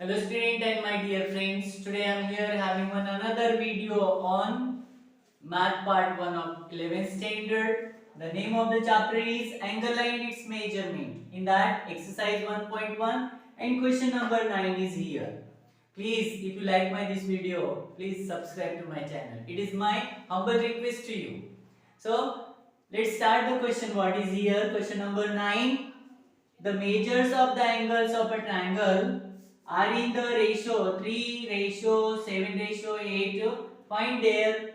Hello student and my dear friends, today I am here having another video on Math Part 1 of 11th Standard. The name of the chapter is Angle and its Measurement. In that, exercise 1.1 and question number 9 is here. Please, if you like this video, please subscribe to my channel. It is my humble request to you. So, let's start the question. What is here? Question number 9. The measures of the angles of a triangle are in the ratio 3 ratio 7 ratio 8. Find their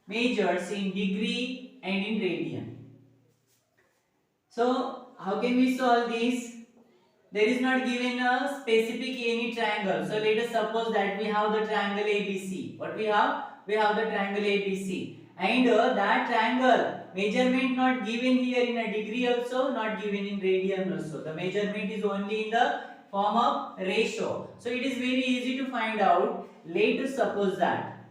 measures in degree and in radian. So how can we solve this? There is not given a specific any triangle. So let us suppose that we have the triangle ABC. What we have? We have the triangle ABC. And that triangle measurement not given here in a degree also, not given in radian also. The measurement is only in the form of ratio. So it is very easy to find out. Let us suppose that.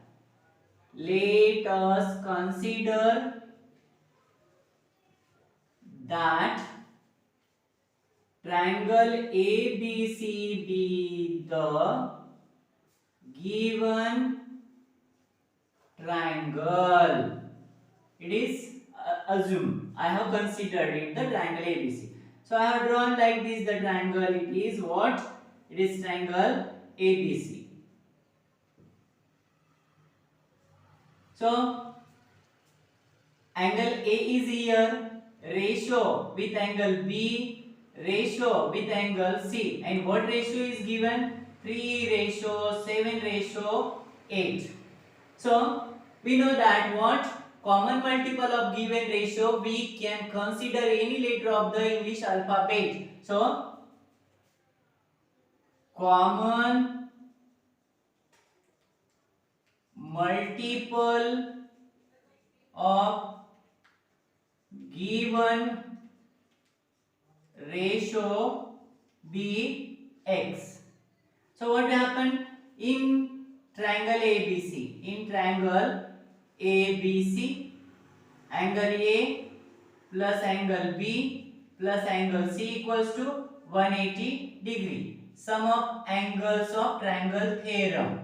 Let us consider that triangle ABC be the given triangle. It is assumed. I have considered it the triangle ABC. So I have drawn like this the triangle. It is what? It is triangle ABC. So angle A is here. Ratio with angle B, ratio with angle C, and what ratio is given? 3 ratio 7 ratio 8. So we know that what common multiple of given ratio we can consider any letter of the English alphabet. So common multiple of given ratio be x. So what will happen in triangle ABC? In triangle ABC, angle A plus angle B plus angle C equals to 180 degree. Sum of angles of triangle theorem.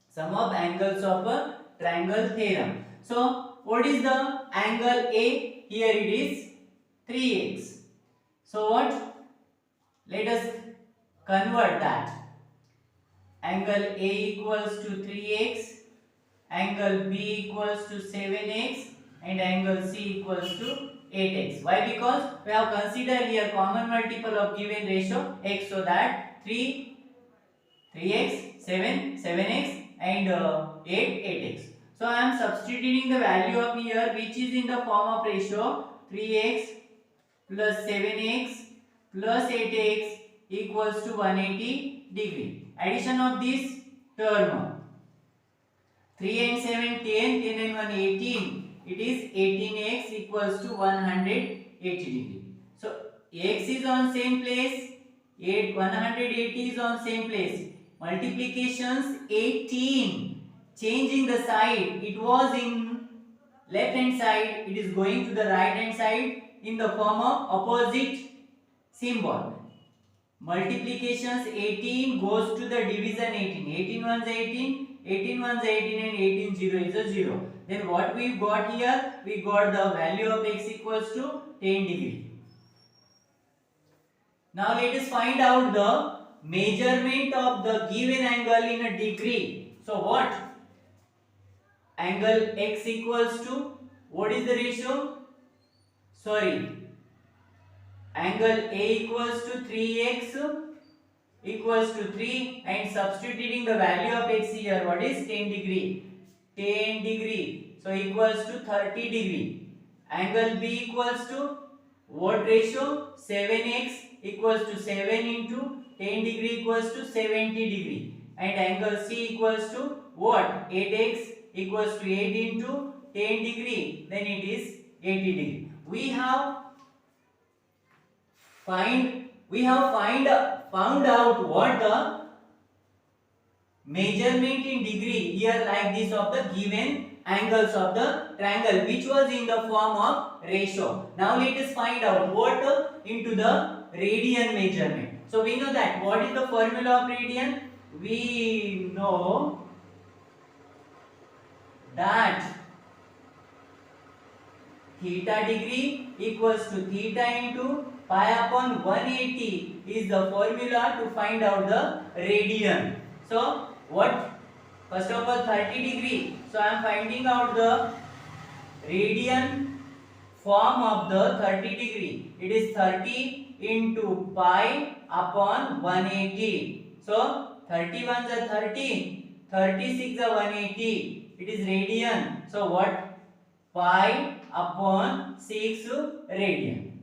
Sum of angles of a triangle theorem. So what is the angle A? Here it is 3x. So what? Let us convert that. Angle A equals to 3x, angle B equals to 7x, and angle C equals to 8x. Why? Because we have considered here common multiple of given ratio x, so that 3x, 7x, and 8x. So I am substituting the value of here which is in the form of ratio 3x plus 7x plus 8x equals to 180 degree. Addition of this term 3 and 7 10, 10 and 1 18. It is 18x equals to 180 degree. So x is on same place, 180 is on same place. Multiplications 18. Changing the side, it was in left hand side, it is going to the right hand side in the form of opposite symbol. Multiplications 18 goes to the division 18. 18 ones 18, 18 ones 18, and 18 0 is a 0. Then what we got here? We got the value of x equals to 10 degree. Now let us find out the measurement of the given angle in a degree. So what? Angle x equals to, what is the ratio? Angle A equals to 3x equals to 3, and substituting the value of x here, what is 10 degree? 10 degree. So equals to 30 degree. Angle B equals to what ratio? 7x equals to 7 into 10 degree equals to 70 degree. And angle C equals to what? 8x equals to 8 into 10 degree, then it is 80 degree. We have found out what the measurement in degree here like this of the given angles of the triangle which was in the form of ratio. Now let us find out what into the radian measurement. So we know that. What is the formula of radian? We know that theta degree equals to theta into pi upon 180 is the formula to find out the radian. So what? First of all 30 degree. So I am finding out the radian form of the 30 degree. It is 30 into pi upon 180. So 31 is 30, 36 is 180. It is radian. So what? Pi upon 6 radian.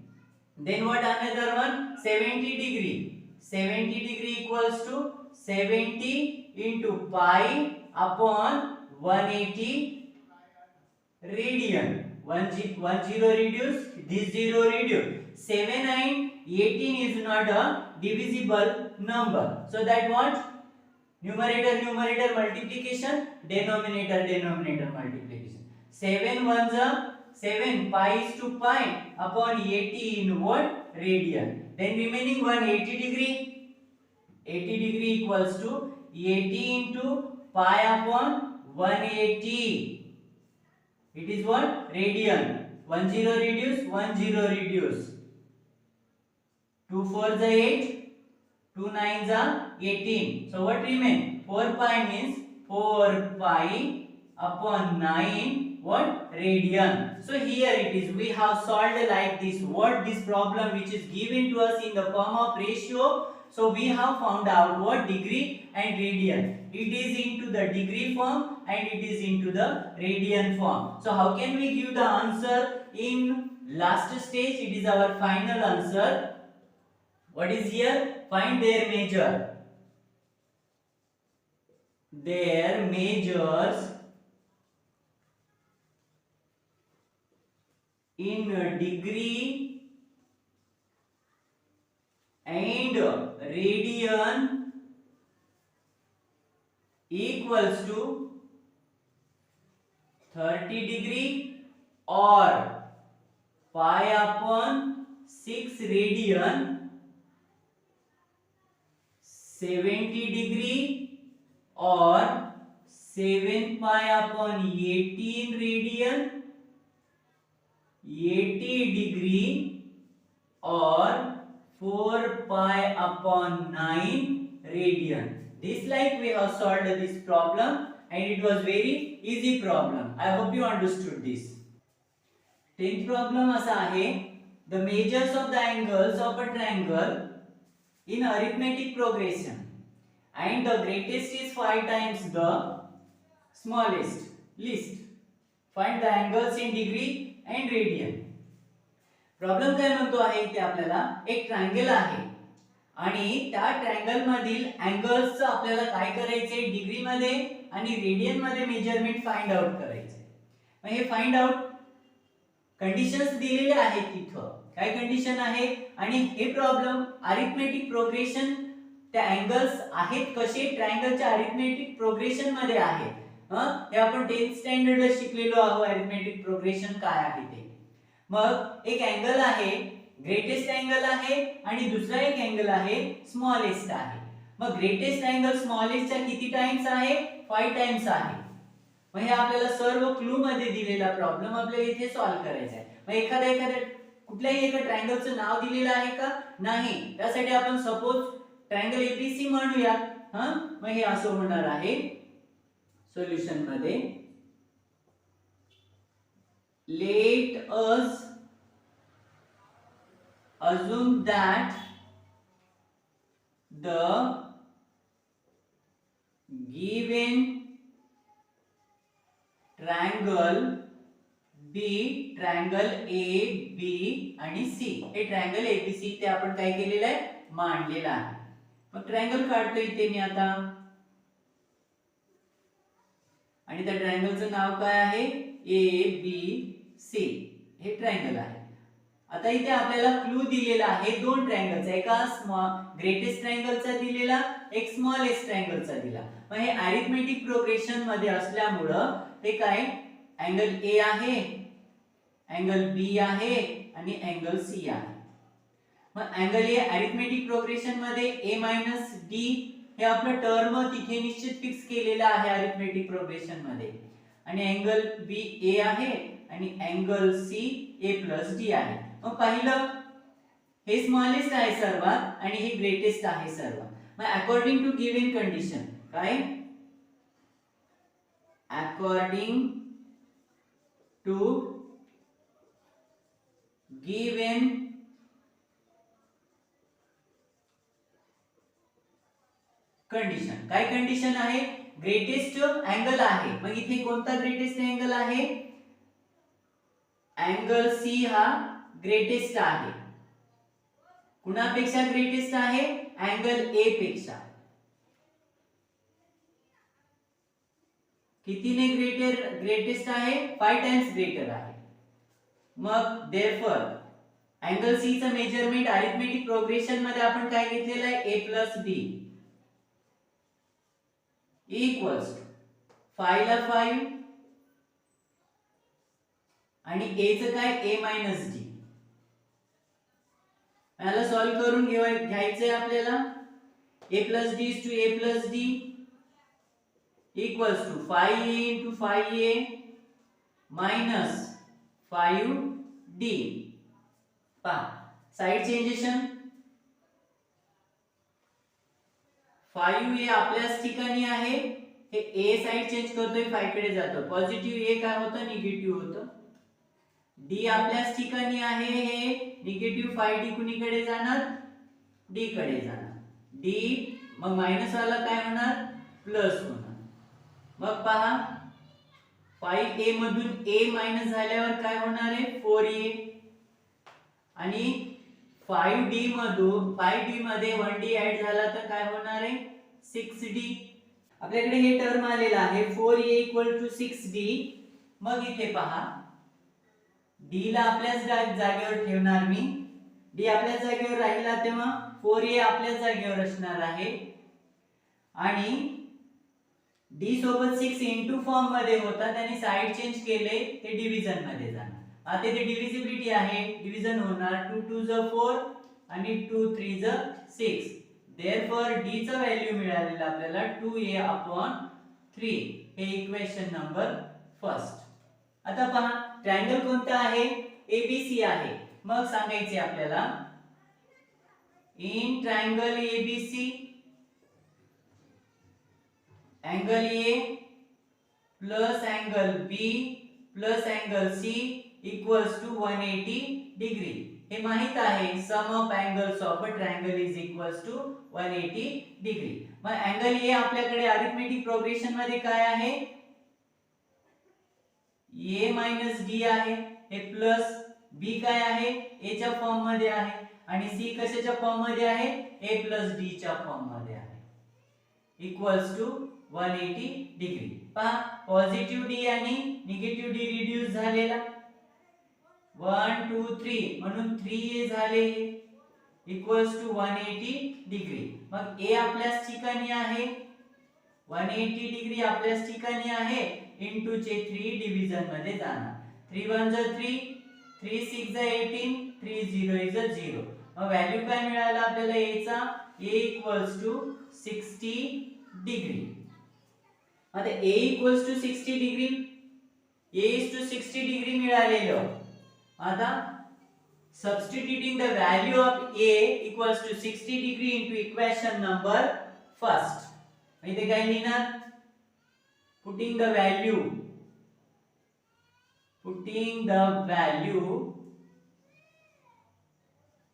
Then what another one? 70 degree. 70 degree equals to 70 into pi upon 180 radian. One zero reduce, this zero reduce. 7 and 18 is not a divisible number. So that what? Numerator multiplication, denominator multiplication. 7 ones are 7, pi is to pi upon 80 in what? Radian. Then remaining one 80 degree. 80 degree equals to 80 into pi upon 180. It is what? Radian. 1 0 reduce, 1 0 reduce. 2 4s are 8, 2 9s are 18. So what remain? 4 pi means 4 pi upon 9 what? Radian. So here it is. We have solved like this. What this problem which is given to us in the form of ratio. So we have found out what? Degree and radian. It is into the degree form and it is into the radian form. So how can we give the answer in last stage? It is our final answer. What is here? Find their measure. Their measures in degree and radian equals to 30 degree or pi upon 6 radian, 70 degree or 7 pi upon 18 radian, 80 degree or 4 pi upon 9 radian. This like we have solved this problem and it was very easy problem. I hope you understood this. 10th problem असा आहे, the measures of the angles of a triangle in arithmetic progression and the greatest is 5 times the smallest. List. Find the angles in degree and radian. Problem काय म्हणतो आहे ते आपल्याला एक triangle आहे आणि त्या ट्रायंगल मधील अँगल्स आपल्याला काय करायचे डिग्री मध्ये आणि रेडियन मध्ये मेजरमेंट फाइंड आउट करायचे. मग हे फाइंड आउट कंडिशन्स दिलेले आहेत तिथं. काय कंडिशन आहे आणि हे प्रॉब्लेम अरिथमेटिक प्रोग्रेशन त्या अँगल्स आहेत कसे ट्रायंगलच्या अरिथमेटिक प्रोग्रेशन मध्ये आहेत. हे आपण 10th स्टँडर्ड शिकलेलो आहोत अरिथमेटिक प्रोग्रेशन काय आहे ते. मग एक अँगल आहे ग्रेटेस्ट अँगल आहे आणि दुसरा एक अँगल आहे स्मॉलेस्ट आहे. मग ग्रेटेस्ट अँगल स्मॉलेस्टच्या किती टाइम्स आहे 5 टाइम्स आहे. मग हे आपल्याला सर्व क्लू मध्ये दिलेला प्रॉब्लेम आपल्याला इथे सॉल्व्ह करायचा आहे. मग एखाद्या कुठल्याही एका ट्रायंगलचं नाव दिलेलं आहे का नाही. त्यासाठी आपण सपोज ट्रायंगल एबीसी म्हणूया. मग हे असं होणार आहे सोल्युशन मध्ये. Let us assume that the given triangle B, triangle A, B आणि C. हे ट्रायंगल ABC ते आपण काय केलेलं आहे मांडलेलं आहे. मग ट्रायंगल काढतो इथे मी आता आणि त्या ट्रायंगलचं नाव काय आहे ABC. हे ट्रायंगल आहे. आता इथे आपल्याला क्लू दिलेला आहे दोन ट्रायंगलचा. एका ग्रेटेस्ट ट्रायंगलचा दिलेला एक स्मॉलेस्ट ट्रायंगलचा दिला. मग हे अरिथमेटिक प्रोग्रेशन मध्ये असल्यामुळे ते काय अँगल A आहे, अँगल B आहे आणि अँगल C आहे. मग अँगल ए अरिथमेटिक प्रोग्रेशन मध्ये a मायनस डी हे आपलं टर्म तिथे निश्चित फिक्स केलेलं आहे अरिथमेटिक प्रोग्रेशन मध्ये, आणि अँगल बी ए आहे आणि अँगल सी ए प्लस डी आहे. मग पाहिलं हे स्मॉलेस्ट आहे सर्वात आणि हे ग्रेटेस्ट आहे सर्वात. मग अकॉर्डिंग टू गिवन कंडिशन काय, अकॉर्डिंग टू गिवन कंडिशन, काय कंडिशन आहे, ग्रेटेस्ट अँगल आहे. मग इथे कोणता ग्रेटेस्ट अँगल आहे, अँगल सी हा ग्रेटेस्ट आहे. कुणापेक्षा ग्रेटेस्ट आहे, अँगल ए पेक्षा. कितीने ग्रेटेस्ट आहे, 5 टाइम्स ग्रेटर आहे. मग देयरफॉर अँगल सी चं मेजरमेंट अरिथमेटिक प्रोग्रेशन मध्ये आपण काय घेतलेलं आहे, a प्लस डी इक्वल्स 5 ला 5 आणि a चं काय, a मायनस डी. याला सॉल्व करून घ्यायचंय आपल्याला. a plus D is to a plus D equals to 5a into 5a minus 5d. पहा साइड चेंजेशन, 5a आपल्याच ठिकाणी आहे, हे a साइड चेंज करतोय 5 कडे जातो, पॉझिटिव्ह a काय होतं, निगेटिव्ह होतं. d आपल्याच ठिकाणी आहे, हे निगेटिव्ह 5d कुणीकडे जाणार, d कडे जाणार. d मग मायनस वाला काय होणार, प्लस होणार. मग पहा 5a मधून a मायनस झाल्यावर काय होणार आहे, 4a, आणि 5d मध्ये 1d ऍड झाला तर काय होणार आहे, 6d. आपल्याकडे हे टर्म आलेला आहे 4a इक्वल टू 6d. मग इथे पहा d ला आपल्याच जागेवर ठेवणार मी, d आपल्याच जागेवर राहिला तेव्हा 4a आपल्याच जागेवर असणार आहे, आणि d सोबत 6 इंटू फॉर्म मध्ये होता, त्याने साइड चेंज केले, ते डिव्हिजन मध्ये जाणार. आता ते डिव्हिजिबिलिटी आहे, डिव्हिजन होणार, 2 2 ज 4 आणि 2 3 ज 6. देयरफॉर d चं व्हॅल्यू मिळालेलं आपल्याला 2a अपॉन 3. हे इक्वेशन नंबर फर्स्ट. आता पहा ट्रायंगल कोणता आहे, ABC आहे. मग सांगायचे आपल्याला in triangle ABC angle A plus angle B plus angle C equals to 180 degree. हे माहित आहे, sum of angles of a triangle is equals to 180 degree. मग angle A आपल्याकडे अरिथमेटिक प्रोग्रेशन मध्ये काय आहे, a minus d आहे, हे प्लस b काय आहे, a च्या फॉर्म मध्ये आहे, आणि c कशाच्या फॉर्म मध्ये आहे, a plus d च्या फॉर्म मध्ये आहे, इक्वल्स टू 180 डिग्री. पहा पॉझिटिव्ह d आणि निगेटिव्ह d रिड्यूस झालेला, 1 2 3 म्हणून 3a झाले, इक्वल्स टू 180 डिग्री. मग a आपल्याच ठिकाणी आहे, 180 डिग्री आपल्याच ठिकाणी आहे, इनटू चे 3 डिव्हिजन मध्ये जाणार. 3 1 ज 3, 3 6 ज 18, 3 0 ज 0. मग व्हॅल्यू काय मिळाला आपल्याला a चा, a इक्वल्स टू 60 डिग्री. आता a equals to 60 degree, a is to 60 degree मिळालेलं. आता substituting the value of a equals to 60 degree into equation number first. इथे काय लिहिणार, putting the value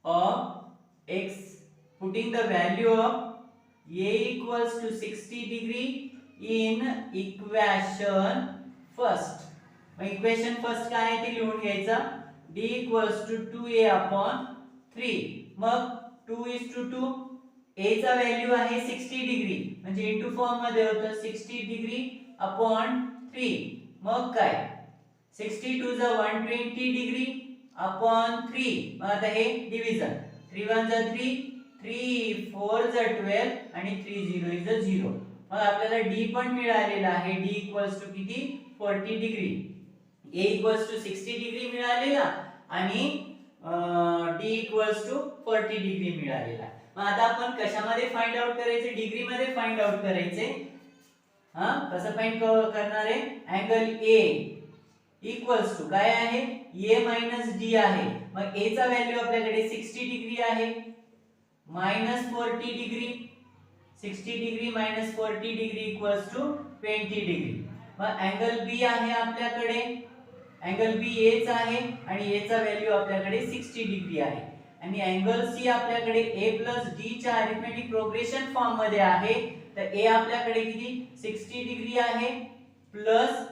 of x, putting the value of a equals to 60 degree in equation first. मग equation first काय आहे ते लिहून घ्यायचा, d equals to 2a upon 3. मग 2 is to 2, a चा व्हॅल्यू आहे 60 डिग्री, म्हणजे इनटू फॉर्म मध्ये होतं 60 डिग्री अपॉन 3. मग काय 62 ज 120 डिग्री अपॉन 3. मग आता हे डिव्हिजन, 3 1 ज 3, 3 4 ज 12 आणि 3 0 ज 0. मग आपल्याला d पण मिळालेला आहे, d इक्वल्स टू किती 40 degree, a equals to 60 degree मिळालेला, आणि d इक्वल्स टू 40 डिग्री मिळालेला आहे. मग आता आपण कशामध्ये फाइंड आउट करायचे? डिग्री मध्ये फाइंड आउट करायचे. कसं फाइंड करणार आहे? अँगल ए इक्वल्स टू काय आहे? a मायनस d आहे. मग a चा व्हॅल्यू आपल्याकडे 60 डिग्री आहे, minus 40 degree. 60 degree minus 40 degree equals to 20 degree. मग अँगल बी आहे आपल्याकडे, अँगल बी एच आहे आणि ए चा व्हॅल्यू आपल्याकडे 60 डिग्री आहे. आणि अँगल सी आपल्याकडे a प्लस d च्या अरिथमेटिक प्रोग्रेशन फॉर्म मध्ये आहे. तर a आपल्याकडे किती 60 डिग्री आहे प्लस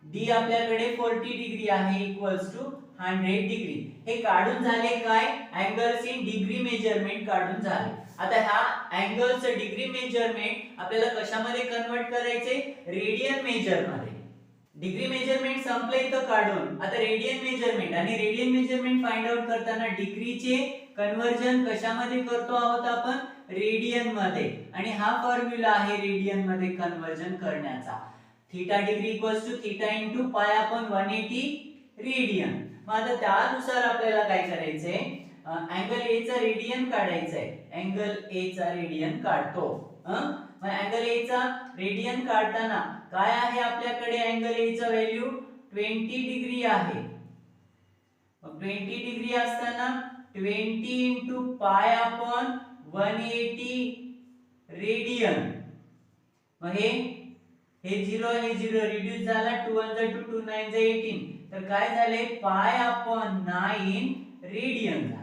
d आपल्याकडे 40 डिग्री आहे इक्वल्स टू 100 डिग्री. हे काढून झाले काय? अँगल्स इन डिग्री मेजरमेंट काढून झाले. आता ह्या अँगलचं डिग्री मेजरमेंट आपल्याला कशामध्ये कन्वर्ट करायचे? रेडियन मेजर मध्ये. डिग्री मेजरमेंट संपले इथं काढून. आता रेडियन मेजरमेंट, आणि रेडियन मेजरमेंट फाइंड आउट करताना डिग्रीचे कन्वर्जन कशामध्ये करतो आहोत आपण? रेडियन मध्ये. आणि हा फॉर्म्युला आहे रेडियन मध्ये कन्वर्जन करण्याचा. Theta degree equals to theta into pi upon 180 radian. मग आता त्यानुसार आपल्याला काय करायचंय? अँगल ए चा रेडियन काढायचा आहे. अँगल ए चा रेडियन काढतो. मग अँगल ए चा रेडियन काढताना काय आहे आपल्याकडे? अँगल ए चा व्हॅल्यू 20 डिग्री आहे. मग 20 डिग्री असताना 20 इंटू पाय अपॉन 180 रेडियन. मग हे 0 हे 0 रिड्यूस झाला. 2 1 जा 2 2 9 जा 18. तर काय झाले? पाय अपॉन 9 रेडियन झाला.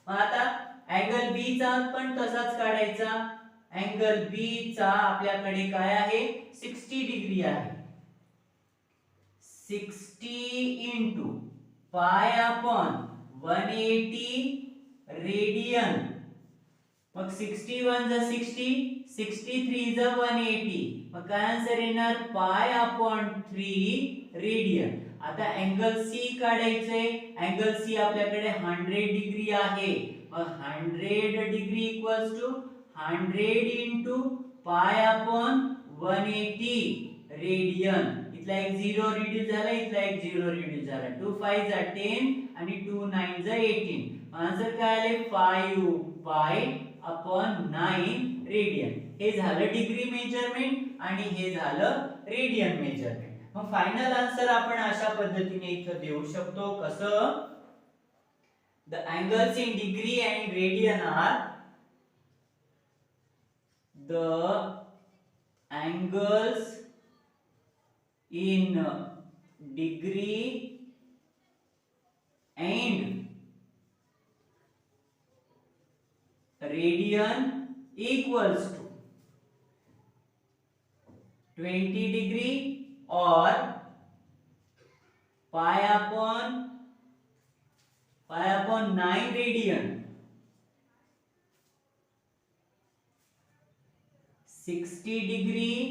मग आता अँगल बी चा पण तसाच काढायचा. अँगल बी चा आपल्याकडे काय आहे? 60 डिग्री आहे. 60 इंटू पाय अपॉन 180 रेडियन. मग 61 जा 60, 63 जा 180. मग काय आन्सर येणार? Pi upon 3 radian. आता अँगल सी काढायचे. अँगल सी आपल्याकडे 100 डिग्री आहे. मग 100 degree equals to 100 into pi upon 180 radian. इथला एक 0 रिड्यूस झाला, इथला एक 0 रिड्यूस झाला. 2 5 जा 10 आणि 2 9 जा 18. आन्सर काय आले? 5 पाय अपॉन 9 रेडियन. हे झालं डिग्री मेजरमेंट आणि हे झालं रेडियन मेजरमेंट. मग फायनल आन्सर आपण अशा पद्धतीने इथं देऊ शकतो. कसं? The angles in degree and radian are the angles in degree and radian equals to 20 degree or pi upon 9 radian, 60 degree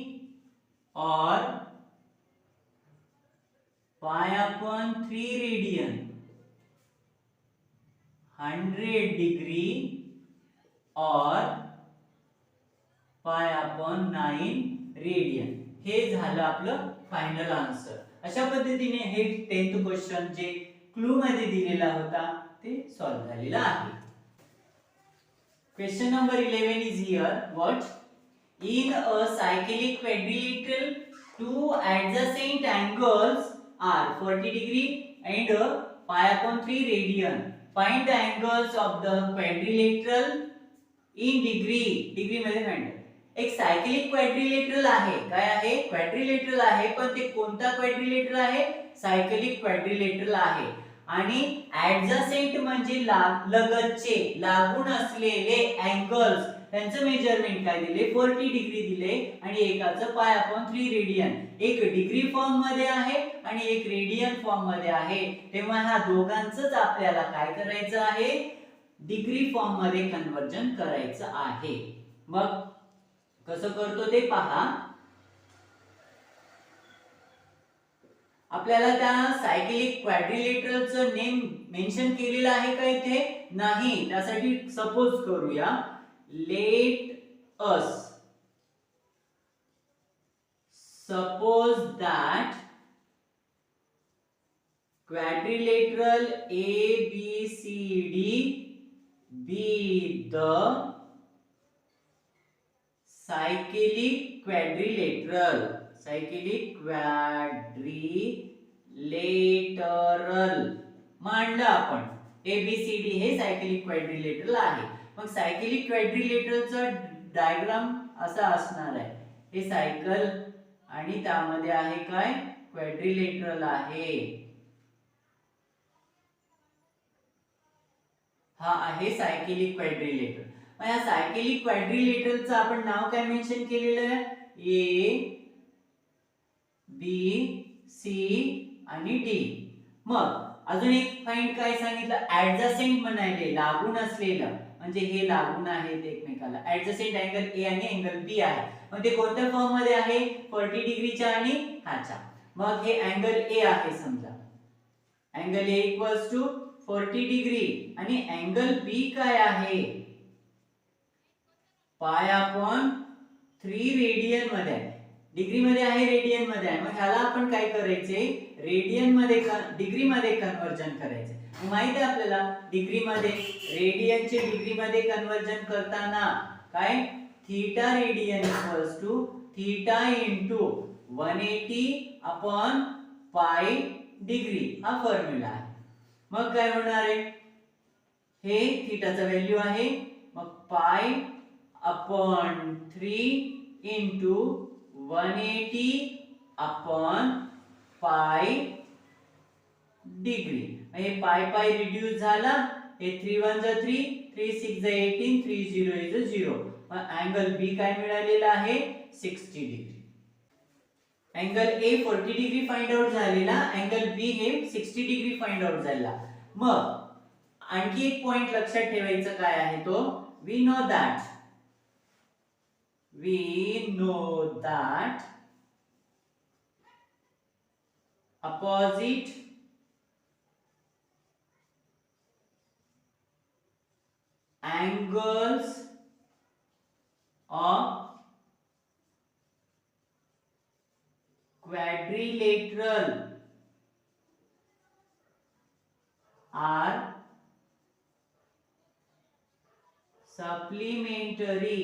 or pi upon 3 radian, 100 degree or pi upon 9 radian. हे झालं आपलं फायनल आन्सर. अशा पद्धतीने हे 10th question जे clue मध्ये दिलेला होता ते सॉल्व्ह झालेला आहे. Question number 11 is here. What? In a cyclic quadrilateral, two adjacent angles are 40 degree and pi upon 3 radian. Find the angles of the quadrilateral in degree. Degree मध्ये find. एक cyclic quadrilateral आहे. काय आहे? Quadrilateral आहे. पण ते कोणता quadrilateral आहे? सायक्लिक क्वाड्रिलेटरल आहे. आणि ऍडजसेंट म्हणजे लगतचे, लागून असलेले अँगल्स, त्यांचं मेजरमेंट काय दिले? 40 डिग्री दिले आणि एकाचं पाय अपॉन 3 रेडियन. एक डिग्री फॉर्म मध्ये आहे आणि एक रेडियन फॉर्म मध्ये आहे. तेव्हा ह्या दोघांचंच आपल्याला काय करायचं आहे? डिग्री फॉर्म मध्ये कन्वर्जन करायचं आहे. मग कसं करतो ते पहा. आपल्याला त्या सायक्लिक क्वाड्रिलेटरलचं नेम मेन्शन केलेलं आहे का इथे? नाही. त्यासाठी सपोज करूया. Let us suppose that quadrilateral ABCD be the cyclic quadrilateral. cyclic quadrilateral मांडलं आपण. ABCD हे सायक्लिक क्वाड्रिलेटरल आहे. मग सायक्लिक क्वाड्रिलेटरलचा डायग्राम असा असणार आहे. हे सायकल आणि त्यामध्ये आहे काय क्वाड्रिलेटरल आहे. हा आहे सायक्लिक क्वाड्रिलेटरल. मग या सायक्लिक क्वाड्रिलेटरलचं आपण नाव काय मेन्शन केलेलं आहे? ए बी सी आणि डी. मग अजून एक फाइंड काय सांगितलं? ऍडजसेंट म्हणायले, लागून असलेलं. म्हणजे हे लागून आहेत एकमेकाला. ऍडजसेंट अँगल ए आणि अँगल बी आहे. मग ते कोणत्या फॉर्म मध्ये आहे? 40 डिग्रीच्या आणि ह्याच्या. मग हे अँगल ए आहे समजा. Angle A equals to 40 degree आणि अँगल बी काय आहे? पाय अपॉन 3 रेडियन मध्ये आहे. डिग्री मध्ये आहे, रेडियन मध्ये आहे. मग ह्याला आपण काय करायचे? रेडियन मध्ये डिग्री मध्ये कन्वर्जन करायचे. माहिती आहे आपल्याला डिग्री मध्ये रेडियनचे डिग्री मध्ये कन्वर्जन करताना काय theta radian equals to theta into 180 upon pi degree हा फॉर्म्युला आहे. मग काय होणार आहे? हे थीटाचा व्हॅल्यू आहे. मग पाय upon 3 into 180 upon pi degree. हे पाय पाय रिड्यूस झाला. हे 3 1 जा 3 3 6 जा 18 3 0 इज 0. मग अँगल बी काय मिळालेला आहे? 60 degree. Angle A 40 degree find out झालेला, अँगल बी हे 60 डिग्री फाइंड आउट झालेला. मग आणखी एक पॉइंट लक्षात ठेवायचं काय आहे तो we know that opposite angles of quadrilateral are supplementary.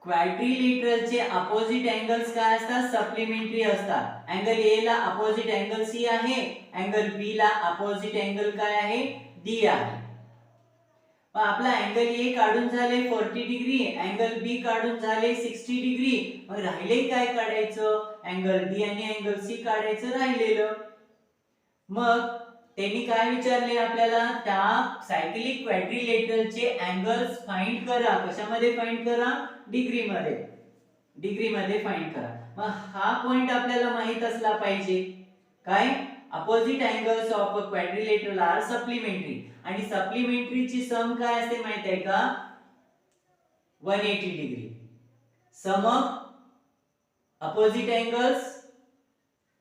क्वाड्रिलेटरलचे अपोजिट अँगल्स काय असतात? सप्लिमेंटरी असतात. अँगल ए ला अपोजिट अँगल सी आहे, अँगल बी ला अपोजिट अँगल काय आहे? डी आहे. मग आपला अँगल ए काढून झाले 40 डिग्री, अँगल बी काढून झाले 60 डिग्री. मग राहिले काय काढायचं? अँगल डी आणि अँगल सी काढायचं राहिलेलं. मग त्यांनी काय विचारले आपल्याला? त्या सायक्लिक क्वाड्रिलेटरलचे अँगल्स फाइंड करा. कशामध्ये फाइंड करा? डिग्री मध्ये. डिग्री मध्ये फाइंड करा. मग हा पॉइंट आपल्याला माहित असला पाहिजे. काय? Opposite angles of a quadrilateral are supplementary. आणि सप्लिमेंटरी ची सम काय असते माहित आहे का? 180 degree. Sum of opposite angles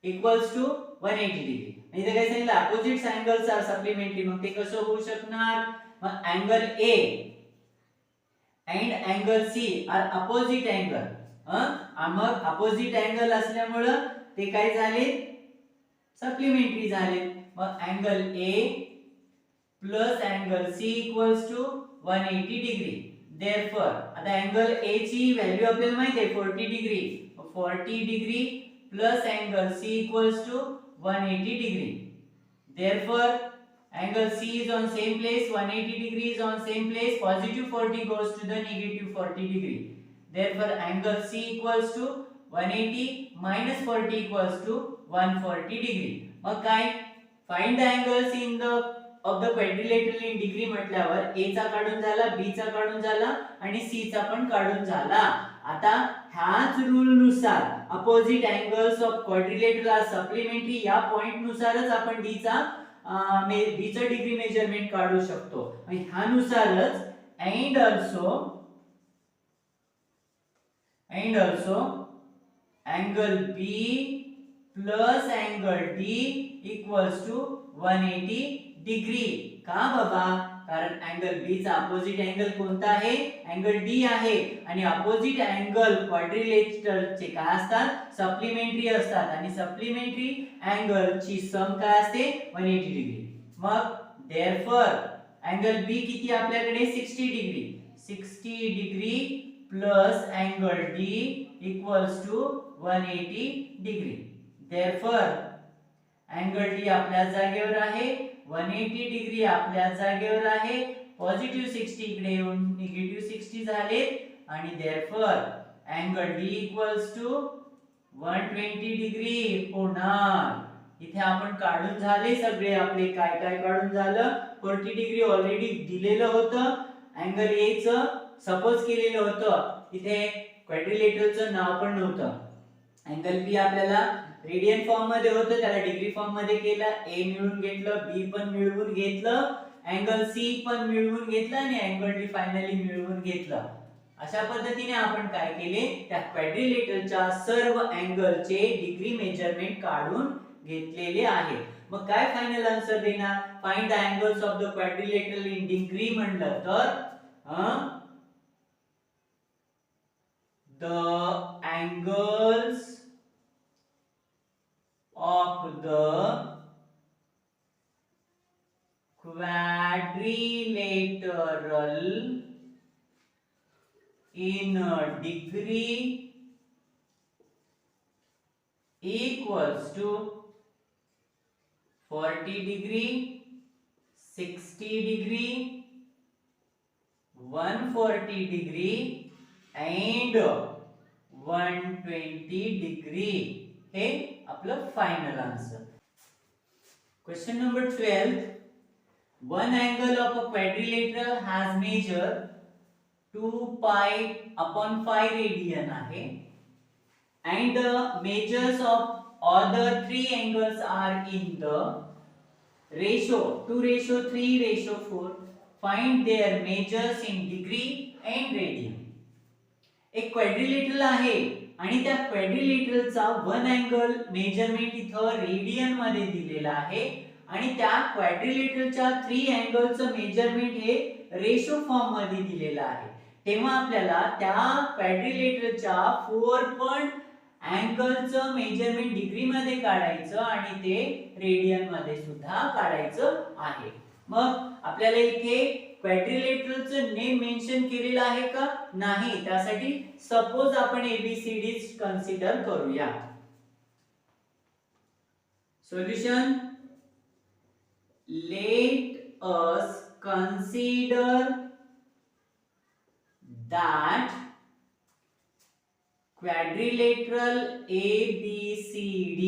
equals to 180 degree. इथे काय सांगितलं? Opposite angles are supplementary. मग ते कसं होऊ शकणार? मग angle A and angle C are opposite angle. मग अपोजिट अँगल असल्यामुळे ते काय झाले? सप्लिमेंटरी झाले. मग angle A plus angle C equals to 180 degree. Therefore आता अँगल ए ची व्हॅल्यू आपल्याला माहिती आहे 40 degree. 40 degree plus angle C equals to 180 degree. Therefore angle C is on same place, 180 degree is on same place, positive 40 goes to the negative 40 degree. Therefore angle C equals to 180 minus 40 equals to 140 degree. मग काय? Find the angles in the of the quadrilateral in degree म्हटल्यावर A चा काढून झाला, B चा काढून झाला आणि C चा पण काढून झाला. आता ह्याच रूल नुसार opposite angles of quadrilateral are supplementary या पॉइंट नुसारच आपण D चा बीचं डिग्री मेजरमेंट काढू शकतो. आणि ह्यानुसारच and also angle B plus angle D equals to 180 degree. का बाबा? कारण अँगल बी चा अपोजिट अँगल कोणता आहे? अँगल डी आहे आणि अपोजिट अँगल क्वाड्रिलेटरलचे काय असतात? सप्लिमेंटरी असतात आणि सप्लिमेंटरी अँगलची सम काय असते? 180 डिग्री. मग देअरफॉर अँगल बी किती आपल्याकडे? 60 degree. 60 degree plus angle D equals to 180 degree. Therefore angle D आपल्या जागेवर आहे, 180 डिग्री आपल्या जागेवर आहे, पॉझिटिव्ह 60 इकडे येऊन निगेटिव्ह 60 झाले आणि therefore angle D equals to 120 degree होणार. इथे आपण काढून झाले सगळे आपले. काय काय काढून झालं? 40 डिग्री ऑलरेडी दिलेलं होतं, अँगल ए चं सपोज केलेलं होतं, इथे क्वाड्रिलेटरलचं नाव पण नव्हतं. अँगल बी आपल्याला रेडियन फॉर्म मध्ये होतं, त्याला डिग्री फॉर्म मध्ये केलं, ए मिळवून घेतलं, बी पण मिळवून घेतलं, अँगल सी पण मिळवून घेतलं आणि अँगल डी फायनली मिळवून घेतलं. अशा पद्धतीने आपण काय केले? त्या क्वाड्रिलेटरच्या सर्व अँगलचे डिग्री मेजरमेंट काढून घेतलेले आहे. मग काय फायनल आन्सर देणार? Find the angles of the quadrilateral in degree म्हणलं तर the angles of the quadrilateral in degree equals to 40 degree, 60 degree, 140 degree and 120 degree. हे आपलं final answer. Question number 12. One angle of a quadrilateral has measure 2 pi upon 5 radian आहे and the measures of other 3 angles are in the ratio 2:3:4. Find their measures in degree and radian. एक quadrilateral आहे आणि त्या क्वाड्रिलेटरलचा one angle measurement इथं radian मध्ये दिलेला आहे आणि त्या क्वाड्रिलेटरलच्या 3 अँगलचं मेजरमेंट हे रेशो फॉर्म मध्ये दिलेलं आहे. तेव्हा आपल्याला त्या क्वाड्रिलेटरलच्या 4 पण अँगलचं मेजरमेंट डिग्री मध्ये काढायचं आणि ते रेडियन मध्ये सुद्धा काढायचं आहे. मग आपल्याला इथे क्वाड्रिलेटरलचं नेम मेन्शन केलेलं आहे का? नाही. त्यासाठी सपोज आपण एबीसीडी कन्सिडर करूया. Solution. Let us consider that quadrilateral ABCD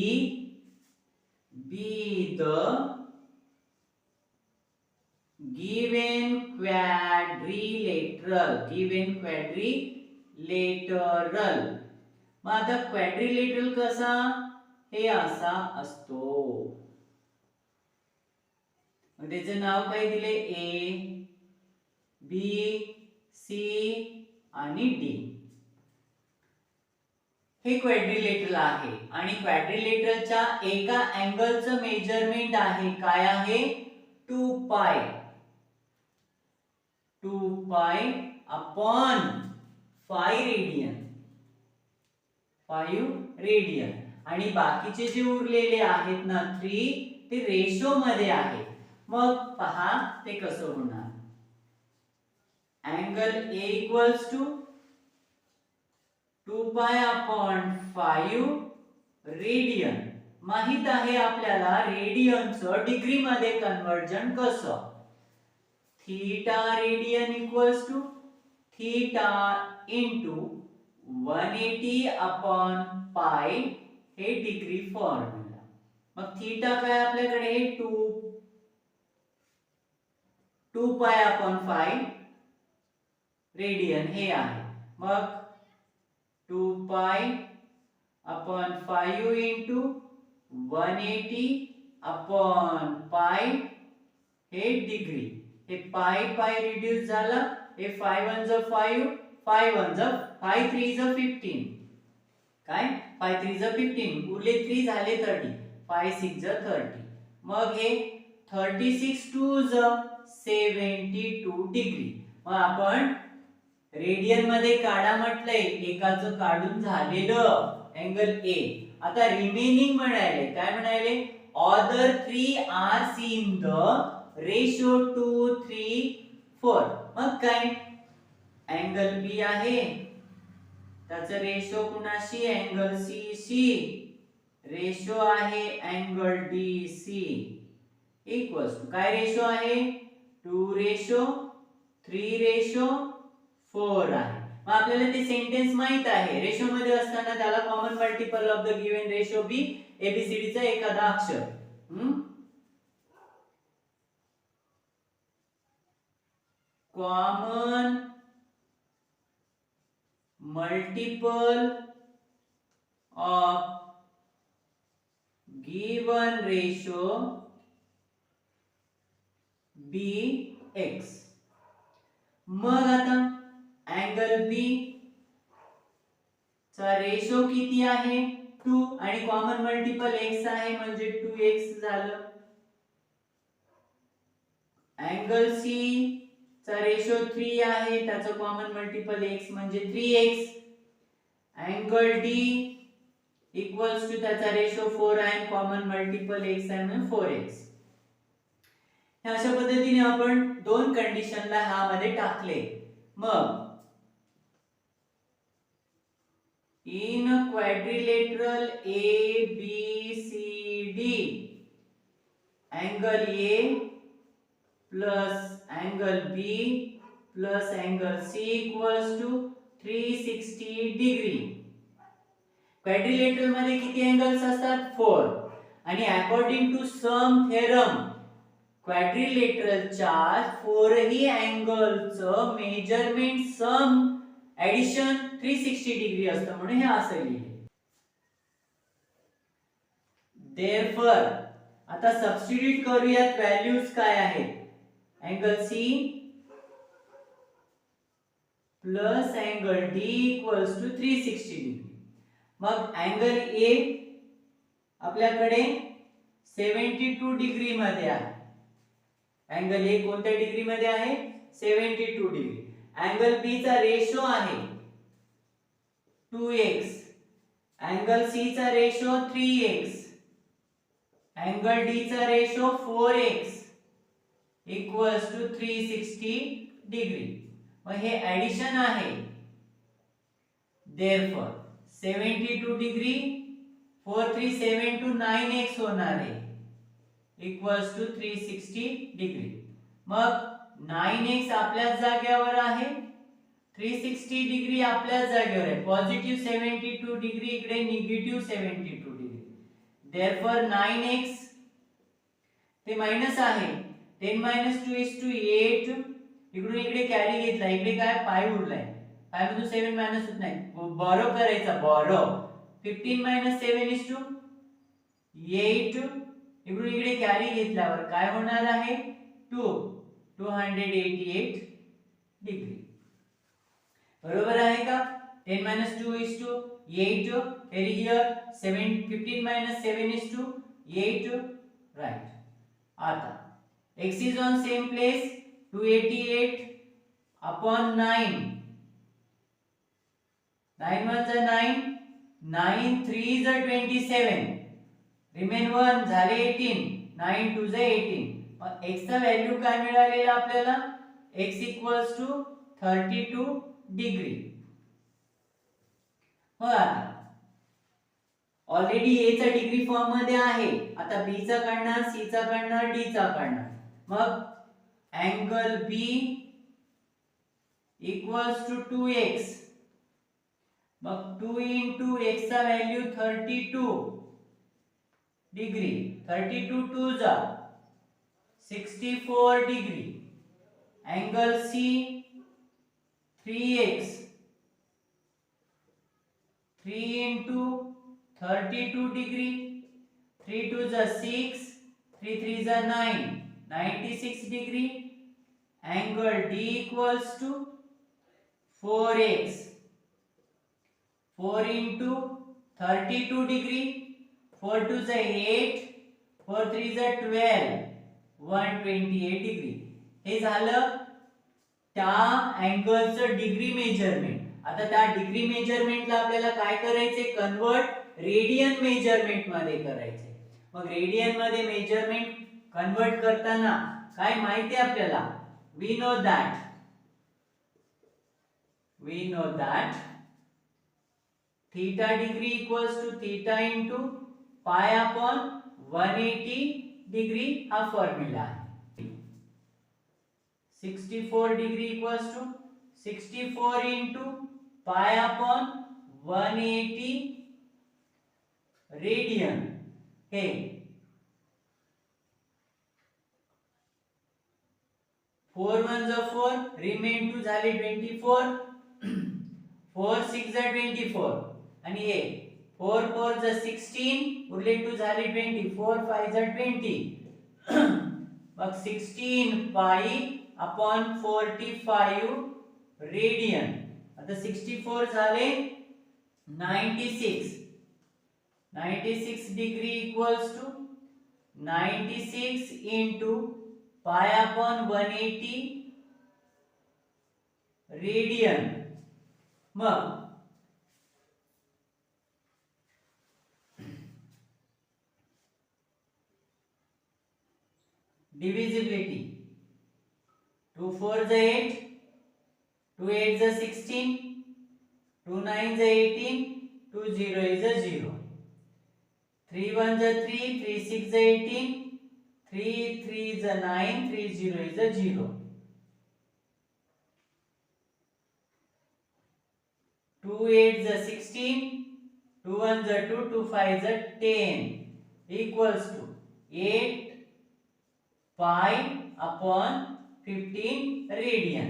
be the given quadrilateral. मग आता क्वाड्रिलेटरल कसा? हे असा असतो. मग त्याचं नाव काय दिले? ए बी सी आणि डी. हे क्वाड्रिलेटरल आहे आणि क्वाड्रिलेटरलच्या एका अँगलचं मेजरमेंट आहे. काय आहे? 2 पाय अपॉन 5 रेडियन. 5 रेडियन आणि बाकीचे जे उरलेले आहेत ना 3 ते रेशो मध्ये आहेत. मग पहा ते कसं होणार. Angle A equals to 2 pi upon 5 radian. माहित आहे आपल्याला रेडियनचं डिग्री मध्ये कन्वर्जन कसं. Theta radian equals to theta into 180 upon pi हे डिग्री फॉर्म्युला. मग थीटा काय आपल्याकडे? 2 पाय अपॉन 5 रेडियन हे आहे. मग 2 pi upon 5 into 180 upon pi हे डिग्री. हे पाय रिड्यूस झाला. हे 5 1 ज 5 5 1 ज 5 3 ज 15. काय? 5 3 ज 15 उरले 3 झाले 30. 5 6 ज 30. मग हे 36 2 ज 72 डिग्री. मग आपण रेडियन मध्ये काढा म्हटलंय, एकाचं काढून झालेलं अँगल ए. आता रिमेनिंग म्हणाले, काय म्हणाले, other 3 are C in the ratio 2 3 4. मग काय, अँगल बी आहे, त्याचा रेशो कुणाशी, अँगल सी शी, रेशो आहे angle D C, equals to काय रेशो आहे, 2:3:4 आहे. मग आपल्याला ते सेंटेन्स माहित आहे, रेशो मध्ये असताना त्याला common multiple of the given ratio be ABCD चा एखादा अक्षर. Common multiple of given ratio be X. मग आता अँगल बी चा रेशो किती आहे, 2 आणि कॉमन मल्टिपल x आहे म्हणजे 2x झालं. अँगल सी चा रेशो 3 आहे, त्याचं कॉमन मल्टिपल x म्हणजे 3x. Angle D equals to त्याचा रेशो 4 आहे, कॉमन मल्टिपल x आहे म्हणजे 4x. अशा पद्धतीने आपण दोन कंडिशनला हा मध्ये टाकले. मग in quadrilateral A B C D angle A plus angle B plus angle C equals to 360 degree. Quadrilateral मध्ये किती अँगल्स असतात, 4. आणि अकॉर्डिंग टू सम थेरम क्वाड्रिलेटरलच्या 4ही अँगलचं मेजरमेंट सम ऍडिशन 360 डिग्री असतं, म्हणून हे असं लिहिले. देअरफॉर आता सबस्टिट्यूट करूयात, व्हॅल्यूज काय आहेत, angle C plus angle D equals to 360 degree. मग अँगल ए आपल्याकडे 72 डिग्री मध्ये आहे. अँगल ए कोणत्या डिग्री मध्ये आहे, 72 डिग्री. अँगल बी चा रेशो आहे 2x, अँगल सी चा रेशो 3x, अँगल डी चा ratio 4x equals to 360 degree. मग हे ऍडिशन आहे. देअरफॉर 72 डिग्री 4 3 7 2 9x होणार आहे इक्वल्स टू 360 डिग्री. मग 9x आपल्याच जागेवर आहे, 360 डिग्री आपल्याच जागेवर आहे. पॉझिटिव्ह 72 डिग्री इकडे निगेटिव्ह 72 डिग्री. देअरफॉर 9x ते मायनस आहे, 10 - 2 = 8. इकडून इकडे कॅरी घेतला, इकडे काय 5 उरलाय, 5 मधून 7 मायनस होत नाही, बॉरो करायचा, बॉरो. 15 - 7 = 8. इकडून इकडे कॅरी घेतल्यावर काय होणार आहे, 288 डिग्री. बरोबर आहे का, 10 - 2 = 8. Carry here 15 - 7 = 8. राइट. आता x is on same place, 288 upon 9. 9 1 = 9, 9 3 = 27, remain 1 झाले 18, 9 2 = 18. मग x चा व्हॅल्यू काय मिळालेला आपल्याला, x इक्वल्स टू 32 डिग्री. मग आता ऑलरेडी a चा डिग्री फॉर्म मध्ये आहे, आता b चा काढणार, c चा काढणार, d चा काढणार. मग angle b equals to 2x. मग 2 into x चा व्हॅल्यू 32 डिग्री, 32 2 जा 64 degree. Angle c 3x, 3 into 32 degree, 3 2 जा 6, 3 3 जा 9, 96 degree. Angle d equals to 4x, 4 into 32 degree, 4 2 = 8, 4 3 = 12, 128 degree. हे झालं त्या अँगलचं डिग्री मेजरमेंट. आता त्या डिग्री मेजरमेंटला आपल्याला काय करायचे, कन्वर्ट रेडियन मेजरमेंट मध्ये करायचे. मग रेडियन मध्ये मेजरमेंट कन्वर्ट करताना काय माहिती आपल्याला, we know that theta degree equals to theta into pi upon 180 degree हा फॉर्म्युला आहे. 64 degree equals to 64 into pi upon 180 radian. हे 4 1 जा 4, रिमेन 2 झाले 24, 4 6 जा 24 आणि हे 4 4 जा 16, उरले 2 झाले 20, 4 5 जा 20. मग 16 पाई अपॉन 45 रेडियन. आता 64 झाले 96. 96 degree equals to 96 into pi upon 180 radian. मग डिविजिबिलिटी 2 4 जा 8, 2 8 जा 16, 2 9 जा 18, 2 0 is a 0, 3 1 जा 3, 3 6 जा 18, 3 3 is a 9, 3 0 is a 0, 2 8 is a 16, 2 1 is a 2, 2 5 is a 10 equals to 8 pi upon 15 radian.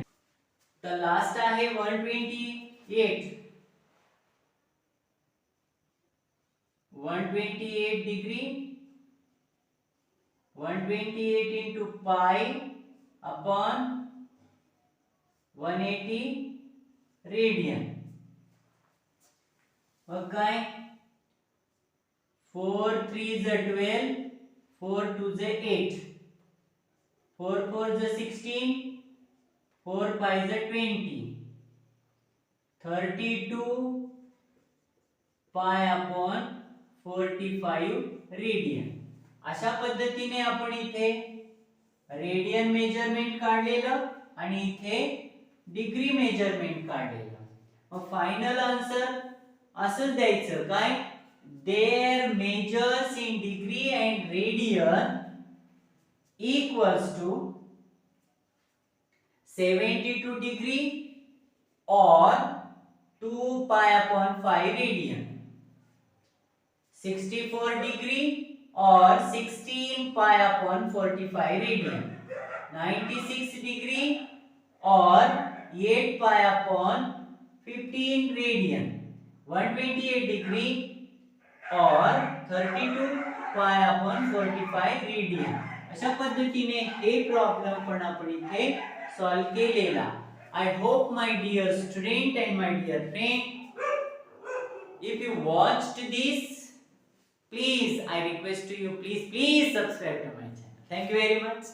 The last आहे 128. 128 degree, 128 into pi upon 180 radian. मग काय 4 3 is a 12, 4 2 is a 8, 4 4 is a 16, 4 5 is a 20, 32 pi upon 45 radian. अशा पद्धतीने आपण इथे radian measurement काढलेलं आणि इथे डिग्री मेजरमेंट काढलेलं. मग फायनल आन्सर असंच द्यायचं, काय, their measures in degree and radian equals to 72 degree or 2 pi upon 5 radian, 64 degree or 16 pi upon 45 radian, 96 degree or 8 pi upon 15 radian, 128 degree or 32 pi upon 45 radian. अशा पद्धतीने हे problem पण आपण इथे solve केलेला. I hope my dear student and my dear friend, if you watched this, please I request to you, please subscribe to my channel. Thank you very much.